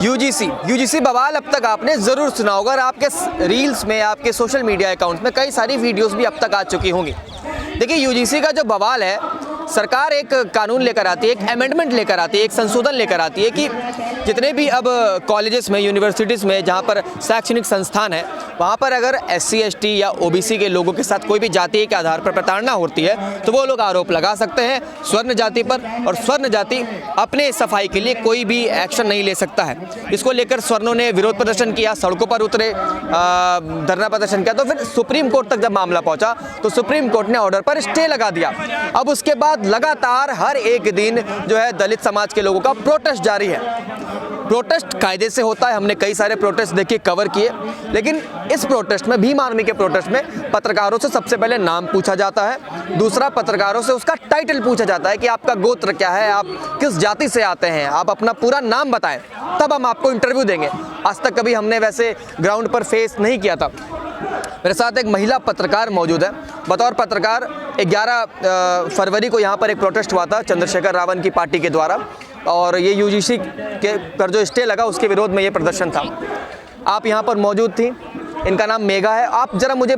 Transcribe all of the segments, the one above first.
UGC बवाल अब तक आपने ज़रूर सुना होगा और आपके रील्स में, आपके सोशल मीडिया अकाउंट्स में कई सारी वीडियोस भी अब तक आ चुकी होंगी। देखिए, यूजीसी का जो बवाल है, सरकार एक कानून लेकर आती है, एक अमेंडमेंट लेकर आती है, एक संशोधन लेकर आती है कि जितने भी अब कॉलेजेस में, यूनिवर्सिटीज़ में जहाँ पर शैक्षणिक संस्थान है, वहाँ पर अगर SC ST या OBC के लोगों के साथ कोई भी जाति के आधार पर प्रताड़ना होती है तो वो लोग आरोप लगा सकते हैं स्वर्ण जाति पर, और स्वर्ण जाति अपने सफाई के लिए कोई भी एक्शन नहीं ले सकता है। इसको लेकर स्वर्णों ने विरोध प्रदर्शन किया, सड़कों पर उतरे, धरना प्रदर्शन किया। तो फिर सुप्रीम कोर्ट तक जब मामला पहुंचा तो सुप्रीम कोर्ट ने ऑर्डर पर स्टे लगा दिया। अब उसके बाद लगातार हर एक दिन जो है दलित समाज के लोगों का प्रोटेस्ट जारी है। प्रोटेस्ट कायदे से होता है, हमने कई सारे प्रोटेस्ट देखिए, कवर किए, लेकिन इस प्रोटेस्ट में, भीम आर्मी के प्रोटेस्ट में पत्रकारों से सबसे पहले नाम पूछा जाता है, दूसरा पत्रकारों से उसका टाइटल पूछा जाता है कि आपका गोत्र क्या है, आप किस जाति से आते हैं, आप अपना पूरा नाम बताएं, तब हम आपको इंटरव्यू देंगे। आज तक कभी हमने वैसे ग्राउंड पर फेस नहीं किया था। मेरे साथ एक महिला पत्रकार मौजूद है। बतौर पत्रकार 11 फरवरी को यहाँ पर एक प्रोटेस्ट हुआ था चंद्रशेखर रावण की पार्टी के द्वारा, और ये यूजीसी के पर जो स्टे लगा उसके विरोध में ये प्रदर्शन था। आप यहाँ पर मौजूद थी, इनका नाम मेघा है। आप जरा मुझे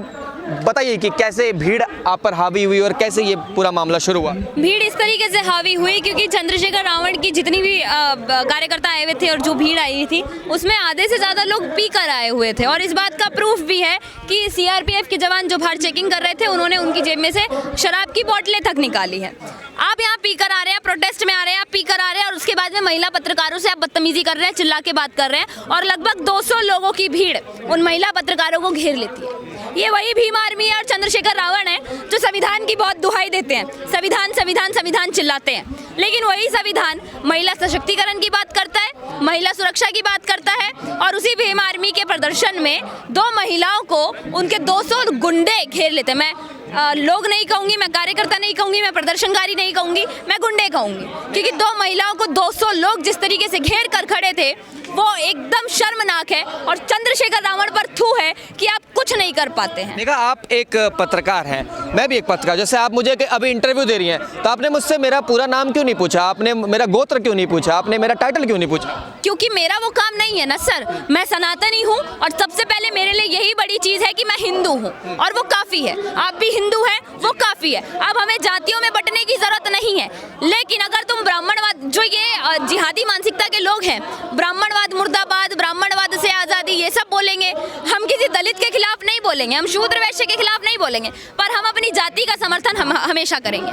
बताइए कि कैसे भीड़ आप पर हावी हुई और कैसे ये पूरा मामला शुरू हुआ। भीड़ इस तरीके से हावी हुई क्योंकि चंद्रशेखर रावण की जितनी भी कार्यकर्ता आए हुए थे और जो भीड़ आई थी उसमें आधे से ज़्यादा लोग पी कर आए हुए थे, और इस बात का प्रूफ भी है कि CRPF के जवान जो बाहर चेकिंग कर रहे थे उन्होंने उनकी जेब में से शराब की बोतलें तक निकाली है। आप यहाँ पी कर आ रहे हैं, प्रोटेस्ट में आ रहे हैं, आप पी कर आ रहे हैं, और उसके बाद में महिला पत्रकारों से आप बदतमीजी कर रहे हैं, चिल्ला के बात कर रहे हैं, और लगभग 200 लोगों की भीड़ उन महिला पत्रकारों को घेर लेती है। ये वही भीम आर्मी और चंद्रशेखर रावण है जो संविधान की बहुत दुहाई देते हैं, संविधान संविधान संविधान चिल्लाते हैं, लेकिन वही संविधान महिला सशक्तिकरण की बात करता है, महिला सुरक्षा की बात करता है, और उसी भीम आर्मी के प्रदर्शन में 2 महिलाओं को उनके 200 गुंडे घेर लेते हैं। मैं लोग नहीं कहूँगी, मैं कार्यकर्ता नहीं कहूँगी, मैं प्रदर्शनकारी नहीं कहूँगी, मैं गुंडे कहूँगी, क्योंकि 2 महिलाओं को 200 लोग जिस तरीके से घेर कर खड़े थे वो एकदम शर्मनाक है, और चंद्रशेखर रावण पर थू है कि आप कुछ नहीं कर पाते हैं। देखा, आप एक पत्रकार हैं, मैं भी एक पत्रकार। जैसे आप मुझे अभी इंटरव्यू दे रही हैं तो आपने मुझसे मेरा पूरा नाम क्यों नहीं पूछा, आपने मेरा गोत्र क्यों नहीं पूछा, आपने मेरा टाइटल क्यों नहीं पूछा? क्योंकि मेरा वो काम नहीं है ना सर, मैं सनातनी हूँ, और सबसे पहले मेरे लिए यही बड़ी चीज़ है कि मैं हिंदू हूँ, और वो काफ़ी है। आप भी हिंदू हैं, वो काफ़ी है। अब हमें जातियों में बंटने की ज़रूरत नहीं है, लेकिन अगर तुम ब्राह्मणवाद, जो ये जिहादी मानसिकता के लोग हैं, ब्राह्मणवाद मुर्दाबाद, ब्राह्मणवाद से आज़ादी, ये सब बोलेंगे, हम किसी दलित के खिलाफ नहीं बोलेंगे, हम शूद्र वैश्य के खिलाफ नहीं बोलेंगे, पर हम अपनी जाति का समर्थन हमेशा करेंगे।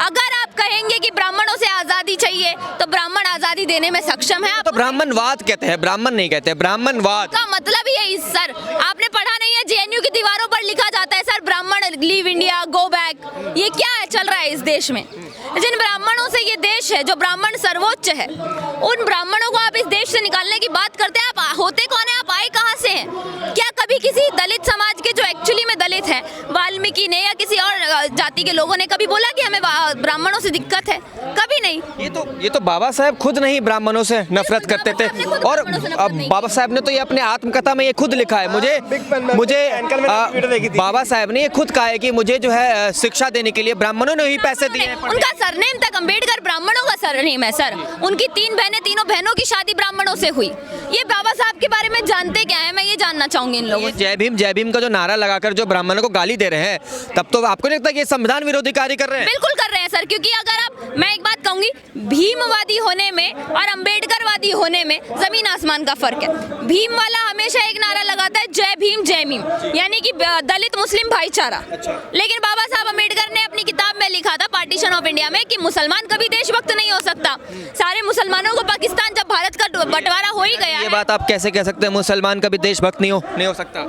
अगर आप कहेंगे कि ब्राह्मणों से आज़ादी चाहिए तो ब्राह्मण आज़ादी देने में सक्षम है। तो ब्राह्मणवाद कहते हैं, ब्राह्मण नहीं कहते, ब्राह्मणवाद का मतलब ही है सर, आपने पढ़ा नहीं है, JNU की दीवारों पर लिखा जाता है सर, ब्राह्मण लीव इंडिया, गो बैक। ये क्या है चल रहा है इस देश में? जिन ब्राह्मणों से ये देश है, जो ब्राह्मण सर्वोच्च है, उन ब्राह्मणों को आप इस देश से निकालने की बात करते हैं। आप होते कौन है, आप आए कहाँ से हैं? क्या कभी किसी दलित समाज के, जो एक्चुअली में दलित हैं, वाल्मीकि ने या किसी और जाति के लोगों ने कभी बोला कि हमें ब्राह्मणों से दिक्कत है? कभी नहीं। ये तो बाबा साहब खुद नहीं ब्राह्मणों से नफरत करते थे, और बाबा साहब ने तो ये अपने आत्मकथा में ये खुद लिखा है। मुझे बाबा साहब ने ये खुद कहा है कि मुझे जो है शिक्षा देने के लिए ब्राह्मणों ने ही पैसे दिए। उनका सरनेम तक अंबेडकर ब्राह्मणों का सरनेम है सर। उनकी 3 बहनें, तीनों बहनों की शादी ब्राह्मणों से हुई। ये बाबा साहब के बारे में जानते क्या है, मैं ये जानना चाहूंगी इन लोगों से। जय भीम का जो नारा लगाकर जो ब्राह्मणों को गाली दे रहे हैं, तब तो आपको नहीं लगता कि ये संविधान विरोधी कार्य कर रहे हैं? बिल्कुल कर रहे हैं सर, क्योंकि अगर आप, मैं एक बात कहूंगी, भीमवादी होने में और अंबेडकरवादी होने में जमीन आसमान का फर्क है। भीम वाला हमेशा एक नारा लगाता है जय भीम, यानी कि दलित मुस्लिम भाईचारा। लेकिन बाबा साहब अंबेडकर ने अपनी किताब में लिखा था, पार्टीशन ऑफ इंडिया में, कि मुसलमान कभी देशभक्त नहीं हो सकता। सारे मुसलमानों को पाकिस्तान, जब भारत का बंटवारा हो ही गया, ये बात आप कैसे कह सकते हैं मुसलमान कभी देशभक्त नहीं हो सकता?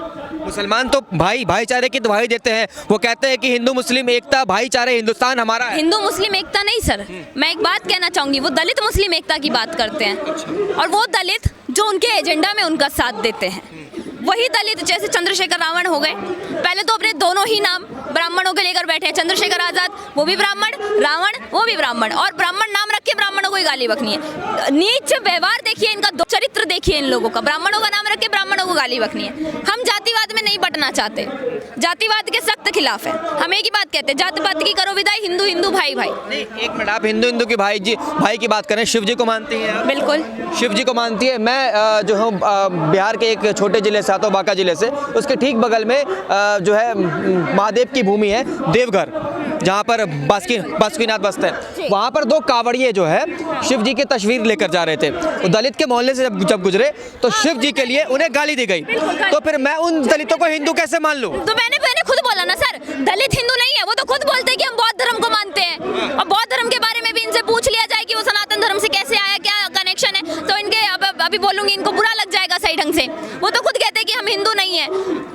मुसलमान तो भाईचारे की दुहाई देते हैं। वो कहते हैं कि हिंदू मुस्लिम एकता, भाईचारे, हिंदुस्तान हमारा है। हिंदू मुस्लिम एकता नहीं सर, मैं एक बात कहना चाहूंगी, वो दलित मुस्लिम एकता की बात करते हैं। और वो दलित जो उनके एजेंडा में उनका साथ देते हैं, वही दलित, जैसे चंद्रशेखर रावण हो गए, पहले तो अपने दोनों ही नाम ब्राह्मणों के लेकर बैठे हैं। चंद्रशेखर आजाद वो भी ब्राह्मण, रावण वो भी ब्राह्मण, और ब्राह्मण नाम रख के ब्राह्मणों को ही गाली बकनी है। नीच व्यवहार देखिए इनका, चरित्र देखिए इन लोगों का, ब्राह्मणों का नाम रख के ब्राह्मणों सवर्णों को गाली बकनी है। हम जातिवाद में नहीं बटना चाहते, जातिवाद के सख्त खिलाफ है। हम एक ही बात कहते हैं, जातिवाद की करो विदाई, हिंदू हिंदू भाई भाई। नहीं, एक मिनट, आप हिंदू हिंदू की भाई की बात करें, शिव जी को मानती हैं आप? बिल्कुल शिव जी को मानती है। मैं जो हूँ बिहार के एक छोटे जिले से आता हूँ, बांका जिले से। उसके ठीक बगल में जो है महादेव की भूमि है, देवघर, जहाँ पर बासुकीनाथ बसते हैं। वहाँ पर दो कांवड़िए जो है शिव जी की तस्वीर लेकर जा रहे थे। वो दलित के मोहल्ले से जब गुजरे तो शिव जी के लिए उन्हें गाली दी गई। तो फिर मैं उन दलितों को हिंदू कैसे मान लूँ? तो मैंने खुद बोला ना सर, दलित हिंदू नहीं है, वो तो खुद बोलते हैं कि हम बौद्ध धर्म को मानते हैं। और बौद्ध धर्म के बारे में भी इनसे पूछ लिया जाए कि वो सनातन धर्म से कैसे आया, क्या कनेक्शन है, तो इनके अभी बोलूंगी इनको बुरा लग जाएगा सही ढंग से। वो तो खुद कहते हैं कि हम हिंदू नहीं है।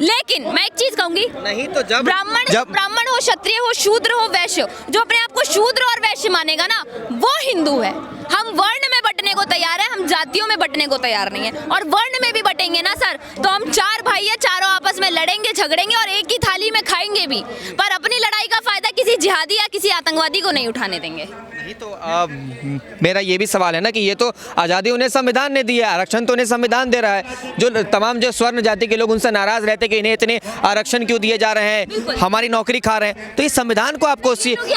लेकिन मैं एक चीज कहूंगी, नहीं तो जब ब्राह्मण हो, क्षत्रिय हो, शूद्र हो, वैश्य हो, जो अपने आप को शूद्र और वैश्य मानेगा ना, वो हिंदू है। हम वर्ण में बटने को तैयार है, हम जातियों में बटने को तैयार नहीं है। और वर्ण में भी बटेंगे ना सर, तो हम चार भाई है, चारों आपस में लड़ेंगे, झगड़ेंगे और एक ही थाली में खाएंगे भी, पर अपनी लड़ाई का फायदा किसी जिहादी या किसी आतंकवादी को नहीं उठाने देंगे। नहीं तो मेरा ये भी सवाल है ना कि ये तो आज़ादी उन्हें संविधान ने दी है, आरक्षण तो उन्हें संविधान दे रहा है। जो तमाम जो स्वर्ण जाति के लोग उनसे नाराज रहते हैं कि इन्हें इतने आरक्षण क्यों दिए जा रहे हैं, हमारी नौकरी खा रहे हैं, तो इस संविधान को आपको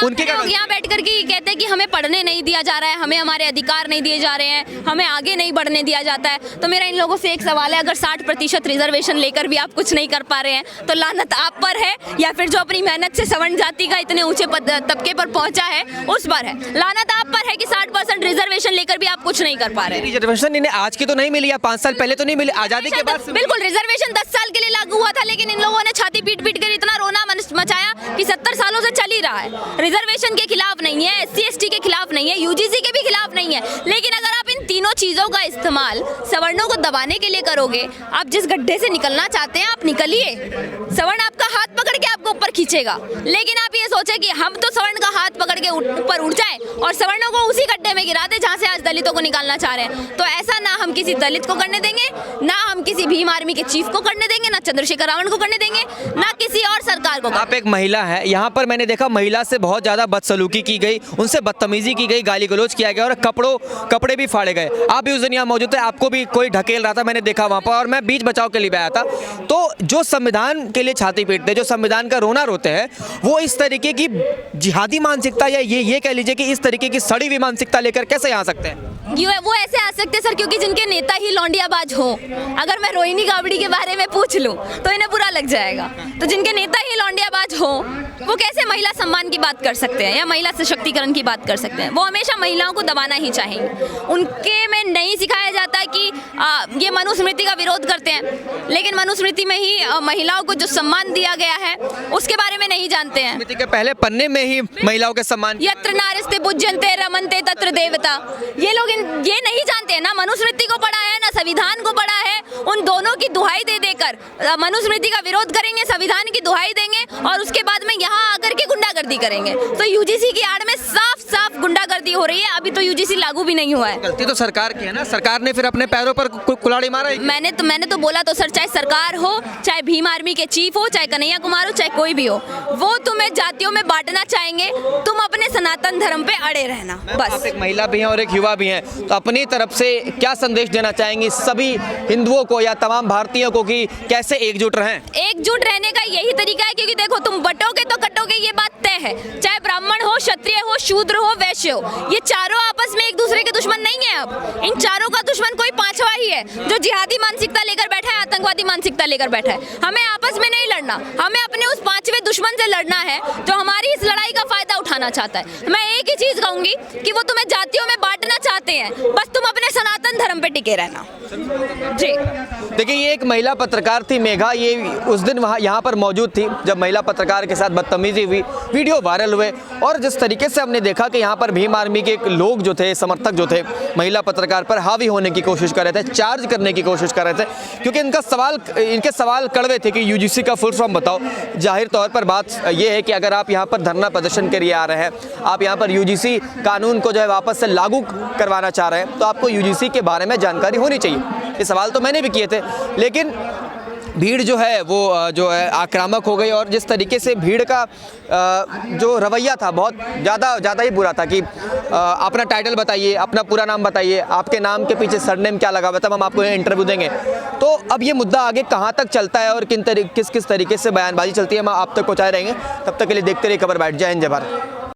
उनके यहाँ बैठ कर के कहते हैं कि हमें पढ़ने नहीं दिया जा रहा है, हमें हमारे अधिकार नहीं दिए जा रहे हैं, हमें आगे नहीं बढ़ने दिया जाता है। तो मेरा इन लोगों से एक सवाल है, अगर 60% रिजर्वेशन लेकर भी आप कुछ नहीं कर पा रहे हैं तो लानत आप पर है, या फिर जो अपनी मेहनत से सवर्ण जाति का इतने ऊंचे तबके पर पहुंचा है उस पर है? लानत आप पर है कि 60% रिजर्वेशन लेकर भी आप कुछ नहीं कर पा रहे हैं। रिजर्वेशन इन्हें आज की तो नहीं मिली, या 5 साल पहले तो नहीं मिली, आज़ादी के बाद। बिल्कुल, रिजर्वेशन 10 साल के लिए लागू हुआ था, लेकिन इन लोगों ने छाती पीट पीट कर इतना रोना मचाया कि 70 सालों से चल ही रहा है। रिजर्वेशन के खिलाफ नहीं है, SC ST के खिलाफ नहीं है, UGC के भी खिलाफ नहीं है, लेकिन अगर आप इन तीनों चीजों का इस्तेमाल सवर्णों को दबाने के लिए करोगे, आप जिस गड्ढे से निकलना चाहते हैं आप निकलिए, सवर्ण आपका हाथ पकड़ के आपको ऊपर खींचेगा। लेकिन आप ये सोचे कि हम तो सवर्ण का हाथ पकड़ के ऊपर उठ जाए और सवर्णों को उसी गड्ढे में गिरा दे जहां से आज दलितों को निकालना चाह रहे हैं, तो ऐसा ना हम किसी दलित को करने देंगे, ना हम किसी भीम आर्मी के चीफ को करने देंगे, ना चंद्रशेखर रावण को करने देंगे, ना किसी और सरकार को। आप एक महिला है, यहाँ पर मैंने देखा महिला से बहुत ज्यादा बदसलूकी की गई, उनसे बदतमीजी की गई, गाली गलौज किया गया और कपड़े भी फाड़े गए। आप भी उस दिन यहाँ मौजूद थे, आपको भी कोई ढकेल रहा था, मैंने देखा वहाँ पर, और मैं बीच बचाव के लिए आया था। तो जो संविधान के लिए छाती पीटते, जो संविधान का रोना रोते हैं, वो इस तरीके की जिहादी मानसिकता या ये कह लीजिए कि इस तरीके की सड़ी हुई मानसिकता लेकर कैसे आ सकते हैं? वो ऐसे आ सकते सर क्योंकि जिनके नेता ही लौंडियाबाज हो। अगर मैं रोहिणी गावड़ी के बारे में पूछ लूं तो इन्हें बुरा लग जाएगा। तो जिनके नेता ही लौंडियाबाज हो वो कैसे महिला सम्मान की बात कर सकते हैं या महिला सशक्तिकरण की बात कर सकते हैं? वो हमेशा महिलाओं को दबाना ही चाहेंगे। उनके में नहीं सिखाया जाता कि ये मनुस्मृति का विरोध करते हैं, लेकिन मनुस्मृति में ही महिलाओं को जो सम्मान दिया गया है उसके बारे में नहीं जानते हैं। मनुस्मृति के पहले पन्ने में ही महिलाओं के सम्मान, यत्र नार्यस्ते पूज्यन्ते रमन्ते तत्र देवता, ये लोग ये नहीं जानते हैं ना मनुस्मृति को पढ़ा है ना संविधान को पढ़ा है। उन दोनों की दुहाई दे देकर मनुस्मृति का विरोध करेंगे, संविधान की दुहाई देंगे और उसके बाद में यहाँ आकर के गुंडागर्दी करेंगे। तो यूजीसी की आड़ में साफ साफ गुंडागर्दी हो रही है। अभी तो यूजीसी लागू भी नहीं हुआ है। गलती तो सरकार की है ना, सरकार ने फिर अपने पैरों पर कुल्हाड़ी मारा है। मैंने तो बोला तो सर, चाहे सरकार हो, चाहे भीम आर्मी के चीफ हो, चाहे कन्हैया कुमार हो, चाहे कोई भी हो, वो तुम्हें जातियों में बांटना चाहेंगे। तुम अपने सनातन धर्म पे अड़े रहना बस। आप एक महिला भी हैं और एक युवा भी हैं, तो अपनी तरफ से क्या संदेश देना चाहेंगी सभी हिंदुओं को या तमाम भारतीयों को कि कैसे एकजुट रहें? एकजुट रहने का यही तरीका है, क्योंकि देखो तुम बटोगे तो कटोगे, ये बात तय है। चाहे ब्राह्मण हो, क्षत्रिय हो, शूद्र हो, वैश्य हो, ये चारों आपस में एक दूसरे के दुश्मन नहीं है। अब इन चारों का दुश्मन कोई पांचवा ही है जो जिहादी मानसिकता लेकर बैठा है, आतंकवादी मानसिकता लेकर बैठा है। हमें आपस में नहीं लड़ना, हमें अपने उस पांचवें दुश्मन से लड़ना है जो हमारी इस लड़ाई का फायदा उठाना चाहता है। मैं एक ही चीज कहूंगी कि वो तुम्हें जातियों में बांटना चाहते हैं, बस तुम अपने सनातन धर्म पे टिके रहना। जी देखिए, ये एक महिला पत्रकार थी मेघा, ये उस दिन यहाँ पर मौजूद थी जब महिला पत्रकार के साथ बदतमीजी हुई, वीडियो वायरल हुए। और जिस तरीके से हमने देखा कि यहाँ पर भीम आर्मी के लोग जो थे, समर्थक जो थे, महिला पत्रकार पर हावी होने की कोशिश कर रहे थे, चार्ज करने की कोशिश कर रहे थे, क्योंकि इनके सवाल कड़वे थे कि यूजीसी का फुल फॉर्म बताओ। जाहिर तौर पर बात यह है कि अगर आप यहाँ पर धरना प्रदर्शन के लिए आ रहे हैं, आप यहाँ पर यूजीसी कानून को जो है वापस से लागू करवाना चाह रहे हैं, तो आपको यूजीसी के बारे में जानकारी होनी चाहिए। ये सवाल तो मैंने भी किए थे, लेकिन भीड़ जो है वो जो है आक्रामक हो गई और जिस तरीके से भीड़ का जो रवैया था बहुत ज़्यादा ही बुरा था कि अपना टाइटल बताइए, अपना पूरा नाम बताइए, आपके नाम के पीछे सरनेम क्या लगा हुआ, तब हम आपको इंटरव्यू देंगे। तो अब ये मुद्दा आगे कहाँ तक चलता है और किस किस तरीके से बयानबाजी चलती है हम आप तक पहुँचाए रहेंगे। तब तक के लिए देखते रहिए खबर बाइट। जय हिंद, जय भारत।